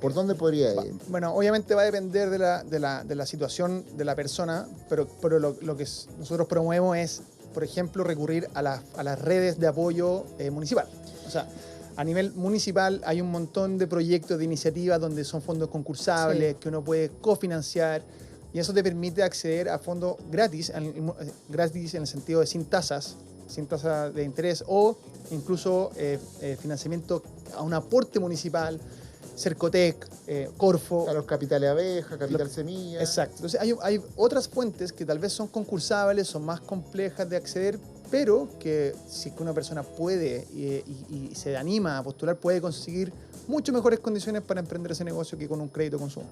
¿Por dónde podría ir? Bueno, obviamente va a depender de la situación de la persona, pero lo que nosotros promovemos es, por ejemplo, recurrir a las redes de apoyo municipal. O sea, a nivel municipal hay un montón de proyectos, de iniciativas donde son fondos concursables, que uno puede cofinanciar y eso te permite acceder a fondos gratis en el sentido de sin tasas de interés o incluso financiamiento a un aporte municipal, Cercotec, Corfo. A los capitales abeja, capital semilla. Exacto. Entonces hay otras fuentes que tal vez son concursables, son más complejas de acceder, pero que si una persona puede y se anima a postular, puede conseguir mucho mejores condiciones para emprender ese negocio que con un crédito de consumo.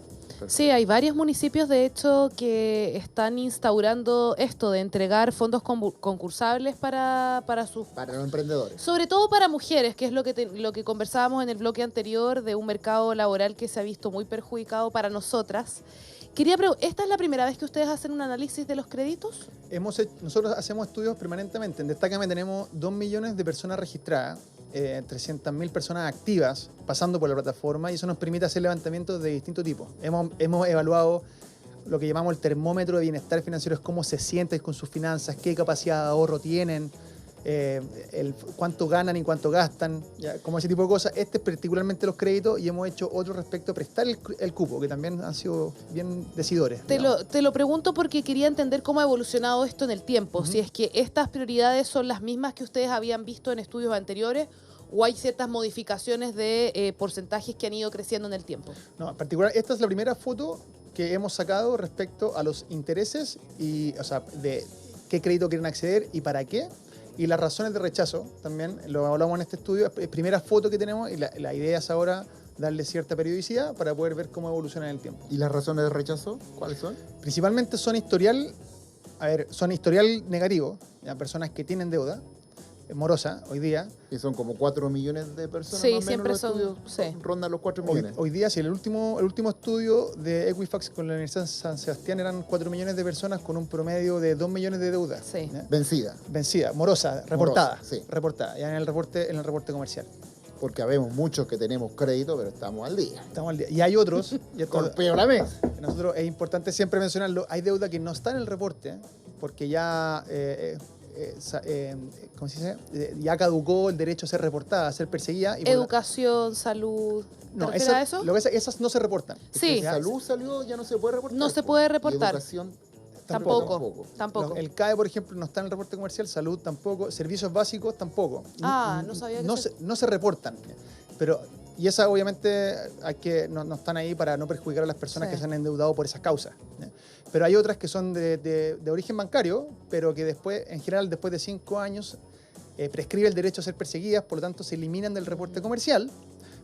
sí, hay varios municipios, de hecho, que están instaurando esto de entregar fondos concursables para sus... Para los emprendedores. Sobre todo para mujeres, que es lo que conversábamos en el bloque anterior de un mercado laboral que se ha visto muy perjudicado para nosotras. Quería preguntar, ¿esta es la primera vez que ustedes hacen un análisis de los créditos? Nosotros hacemos estudios permanentemente. En Destácame tenemos 2 millones de personas registradas, 300.000 personas activas pasando por la plataforma y eso nos permite hacer levantamientos de distintos tipos. Hemos evaluado lo que llamamos el termómetro de bienestar financiero, es cómo se sienten con sus finanzas, qué capacidad de ahorro tienen, cuánto ganan y cuánto gastan, ¿ya? Como ese tipo de cosas. Este es particularmente los créditos y hemos hecho otro respecto a prestar el cupo, que también han sido bien decidores. Te lo pregunto porque quería entender cómo ha evolucionado esto en el tiempo. Si es que estas prioridades son las mismas que ustedes habían visto en estudios anteriores o hay ciertas modificaciones de porcentajes que han ido creciendo en el tiempo. No, en particular, esta es la primera foto que hemos sacado respecto a los intereses y, o sea, de qué crédito quieren acceder y para qué. Y las razones de rechazo también lo hablamos en este estudio. Es primera foto que tenemos y la idea es ahora darle cierta periodicidad para poder ver cómo evoluciona en el tiempo. ¿Y las razones de rechazo cuáles son? Principalmente son historial negativo, ¿ya? Personas que tienen deuda morosa hoy día. Que son como 4 millones de personas. Sí, más o menos, siempre los son, estudios sí. rondan los 4 millones. Hoy día, sí, el último estudio de Equifax con la Universidad de San Sebastián eran 4 millones de personas con un promedio de 2 millones de deuda. Sí. ¿ya? Vencida. Morosa, reportada. Morosa, sí. Reportada, ya en el reporte comercial. Porque habemos muchos que tenemos crédito, pero estamos al día. Estamos al día. Y hay otros, y esto, Golpeo la mesa. nosotros es importante siempre mencionarlo, hay deuda que no está en el reporte, porque ya, ¿cómo se dice? Ya caducó el derecho a ser reportada, a ser perseguida. Y Educación, salud. ¿Te no, refieres a eso? lo que esas no se reportan. Sí. Ya, Salud salió, ya no se puede reportar. No se po. puede Y reportar. educación Tampoco. El CAE, por ejemplo, no está en el reporte comercial, salud tampoco, servicios básicos tampoco. No sabía que no se reportan. Pero, y esas obviamente no están ahí para no perjudicar a las personas Sí. que se han endeudado por esas causas. ¿ya? Pero hay otras que son de origen bancario, pero que después, en general, después de 5 años, prescribe el derecho a ser perseguidas, por lo tanto se eliminan del reporte comercial,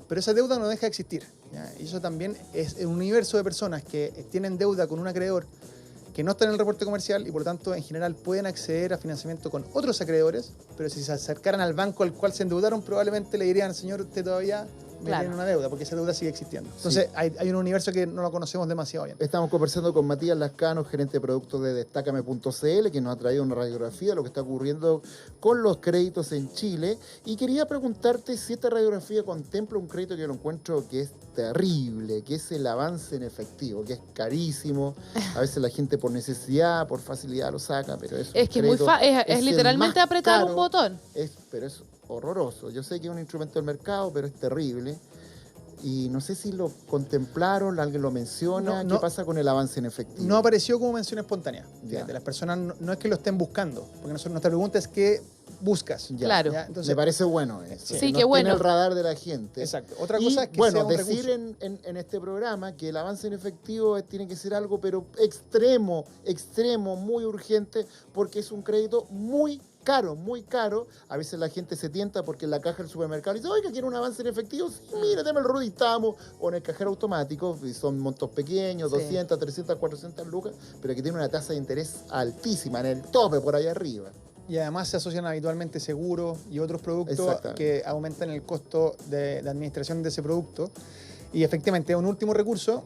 pero esa deuda no deja de existir. ¿ya? Y eso también es un universo de personas que tienen deuda con un acreedor que no están en el reporte comercial y por lo tanto en general pueden acceder a financiamiento con otros acreedores, pero si se acercaran al banco al cual se endeudaron probablemente le dirían, señor, usted todavía me tiene una deuda, porque esa deuda sigue existiendo. Entonces hay un universo que no lo conocemos demasiado bien. Estamos conversando con Matías Lascano, gerente de productos de Destácame.cl, que nos ha traído una radiografía de lo que está ocurriendo con los créditos en Chile. Y quería preguntarte si esta radiografía contempla un crédito que yo lo encuentro que es terrible, que es el avance en efectivo, que es carísimo. A veces la gente por necesidad, por facilidad lo saca, pero es Es que es el literalmente más apretar un caro. botón. Pero es horroroso. Yo sé que es un instrumento del mercado, pero es terrible. Y no sé si lo contemplaron, alguien lo menciona. No. ¿Qué pasa con el avance en efectivo? No apareció como mención espontánea. Ya. Fíjate, las personas no es que lo estén buscando, porque nuestra pregunta es ¿qué buscas? Ya. Claro. ¿Ya? Entonces, Me parece bueno eso. Sí, que qué no esté bueno. en el radar de la gente. exacto. Otra Y, cosa es que bueno, sea un decir recurso. en este programa que el avance en efectivo tiene que ser algo, pero extremo, muy urgente, porque es un crédito muy caro. A veces la gente se tienta porque en la caja del supermercado dice, oiga, quiero un avance en efectivo. Sí, mira, deme el rudistamo. O en el cajero automático, y son montos pequeños, Sí. 200, 300, 400 lucas, pero que tiene una tasa de interés altísima, en el tope, por allá arriba. Y además se asocian habitualmente seguros y otros productos Exactamente. que aumentan el costo de administración de ese producto. Y efectivamente es un último recurso,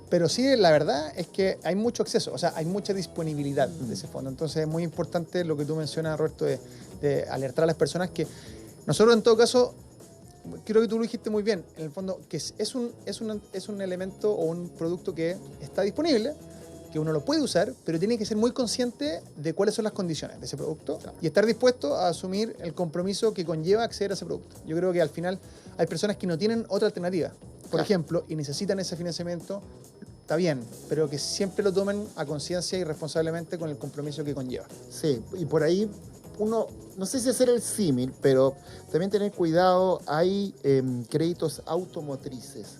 pero sí, la verdad es que hay mucho acceso, o sea, hay mucha disponibilidad de ese fondo. Entonces es muy importante lo que tú mencionas, Roberto, de alertar a las personas que nosotros en todo caso, creo que tú lo dijiste muy bien, en el fondo, que es un elemento o un producto que está disponible, que uno lo puede usar, pero tiene que ser muy consciente de cuáles son las condiciones de ese producto y estar dispuesto a asumir el compromiso que conlleva acceder a ese producto. Yo creo que al final hay personas que no tienen otra alternativa, por Claro. ejemplo, y necesitan ese financiamiento, está bien, pero que siempre lo tomen a conciencia y responsablemente con el compromiso que conlleva. Sí, y por ahí uno, no sé si hacer el símil, pero también tener cuidado, hay créditos automotrices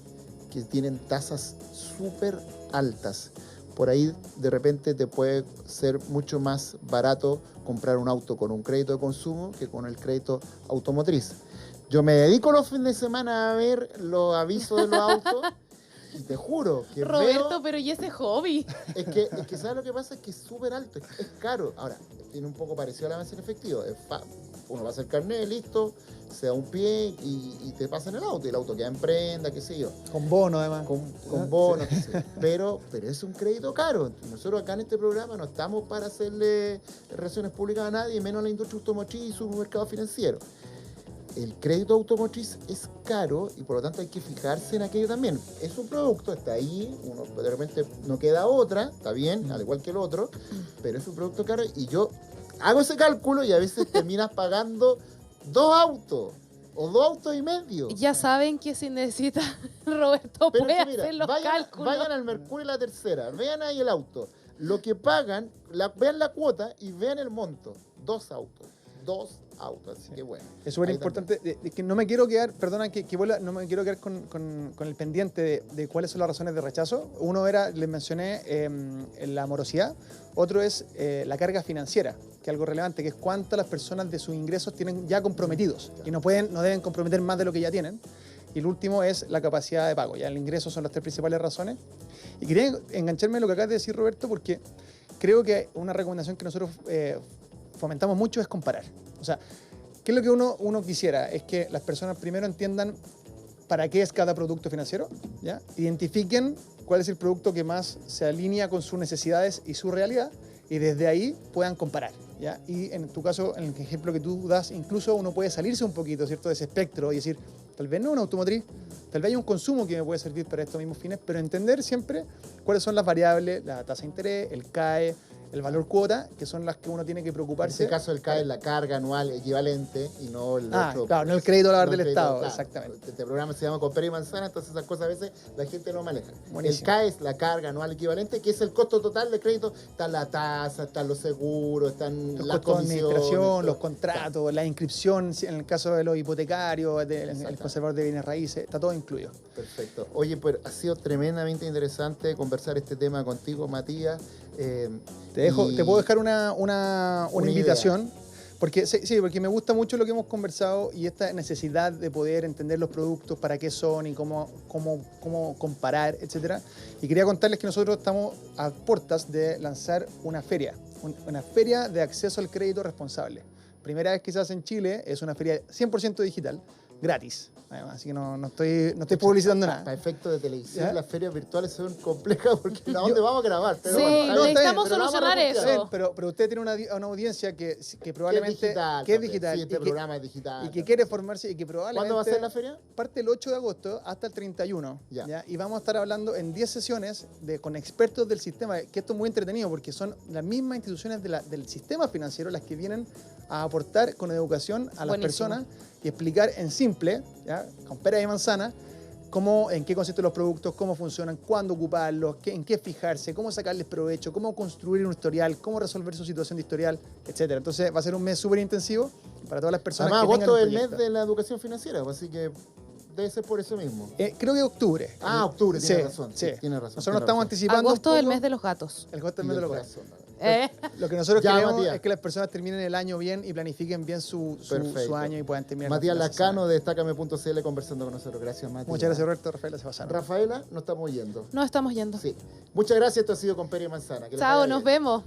que tienen tasas súper altas. Por ahí de repente te puede ser mucho más barato comprar un auto con un crédito de consumo que con el crédito automotriz. Yo me dedico los fines de semana a ver los avisos de los autos y te juro que Roberto, veo, pero ¿y ese hobby? es que ¿sabes lo que pasa? Es que es súper alto, es caro. Ahora, tiene un poco parecido al avance en efectivo. Uno va a hacer carnet, listo, se da un pie y te pasan el auto. Y el auto queda en prenda, qué sé yo. Con bono, además. Con bonos, qué sé yo. Pero es un crédito caro. Nosotros acá en este programa no estamos para hacerle relaciones públicas a nadie, menos a la industria automotriz y su mercado financiero. El crédito automotriz es caro y por lo tanto hay que fijarse en aquello también. Es un producto, está ahí, uno de repente no queda otra, está bien, al igual que el otro, pero es un producto caro y yo hago ese cálculo y a veces terminas pagando 2 autos o 2 autos y medio. Ya saben que si necesita Roberto Pero puede es que mira, hacer los cálculos. vayan al Mercurio la tercera, vean ahí el auto, lo que pagan, vean la cuota y vean el monto. 2 autos, así que bueno. Es súper ahí importante, que no me quiero quedar, perdona que vuelva, no me quiero quedar con el pendiente de cuáles son las razones de rechazo. Uno era, les mencioné, la morosidad. Otro es la carga financiera, que es algo relevante, que es cuántas las personas de sus ingresos tienen ya comprometidos y no deben comprometer más de lo que ya tienen. y el último es la capacidad de pago. Ya el ingreso son las tres principales razones. Y quería engancharme en lo que acabas de decir, Roberto, porque creo que una recomendación que nosotros fomentamos mucho es comparar. O sea, ¿qué es lo que uno quisiera? Es que las personas primero entiendan para qué es cada producto financiero, ¿ya? Identifiquen cuál es el producto que más se alinea con sus necesidades y su realidad, y desde ahí puedan comparar, ¿ya? Y en tu caso, en el ejemplo que tú das, incluso uno puede salirse un poquito, ¿cierto?, de ese espectro y decir, tal vez no una automotriz, tal vez hay un consumo que me puede servir para estos mismos fines, pero entender siempre cuáles son las variables, la tasa de interés, el CAE, el valor cuota, que son las que uno tiene que En preocuparse. este caso el CAE es la carga anual equivalente y no el otro. Claro, no el crédito a la no del el crédito, Estado, claro. exactamente. Este programa se llama Con Pera y Manzana, entonces esas cosas a veces la gente no maneja. Buenísimo. El CAE es la carga anual equivalente, que es el costo total del crédito. Está la tasa, están los seguros, están Los las costos de comisiones. administración, todo. los contratos, la inscripción, en el caso de los hipotecarios, el conservador de bienes raíces, está todo incluido. Perfecto. Oye, pues ha sido tremendamente interesante conversar este tema contigo, Matías. Te puedo dejar una invitación, idea. porque sí, porque me gusta mucho lo que hemos conversado y esta necesidad de poder entender los productos, para qué son y cómo comparar, etcétera. Y quería contarles que nosotros estamos a puertas de lanzar una feria de acceso al crédito responsable. Primera vez que se hace en Chile, es una feria 100% digital, gratis. Además, así que no estoy publicitando nada. Para efectos de televisión, ¿Ya? las ferias virtuales son complejas porque ¿a dónde vamos a grabar? Pero Sí, bueno, está bien. necesitamos Pero vamos a solucionar reportear. eso. Pero usted tiene una audiencia que probablemente que es que es también. digital Sí, este y que- programa es digital. y que quiere formarse y que probablemente... ¿Cuándo va a ser la feria? Parte el 8 de agosto hasta el 31. Ya. Y vamos a estar hablando en 10 sesiones con expertos del sistema, que esto es muy entretenido porque son las mismas instituciones del sistema financiero las que vienen a aportar con educación a las Buenísimo. personas y explicar en simple, ¿ya?, con pera y manzana, en qué consisten los productos, cómo funcionan, cuándo ocuparlos, en qué fijarse, cómo sacarles provecho, cómo construir un historial, cómo resolver su situación de historial, etc. Entonces va a ser un mes súper intensivo para todas las personas Además, que tengan agosto un es el mes proyecto. de la educación financiera, así que debe ser por eso mismo. Creo que octubre. Octubre, Sí, tiene razón. Sí, sí. tiene razón. Nosotros tiene estamos razón. anticipando Agosto un es el poco mes de los gatos. el agosto es el Y mes de del los gatos. corazón. Lo que nosotros Ya, queremos Matías. es que las personas terminen el año bien y planifiquen bien su Perfecto. año y puedan terminar. Matías la Lascano de Destácame.cl conversando con nosotros. Gracias, Matías. Muchas gracias, Roberto. Rafaela se pasaron. Rafaela, nos estamos yendo. No estamos yendo. Sí. Muchas gracias. Esto ha sido con Pera y Manzana. Que les Chao, vaya nos bien. vemos.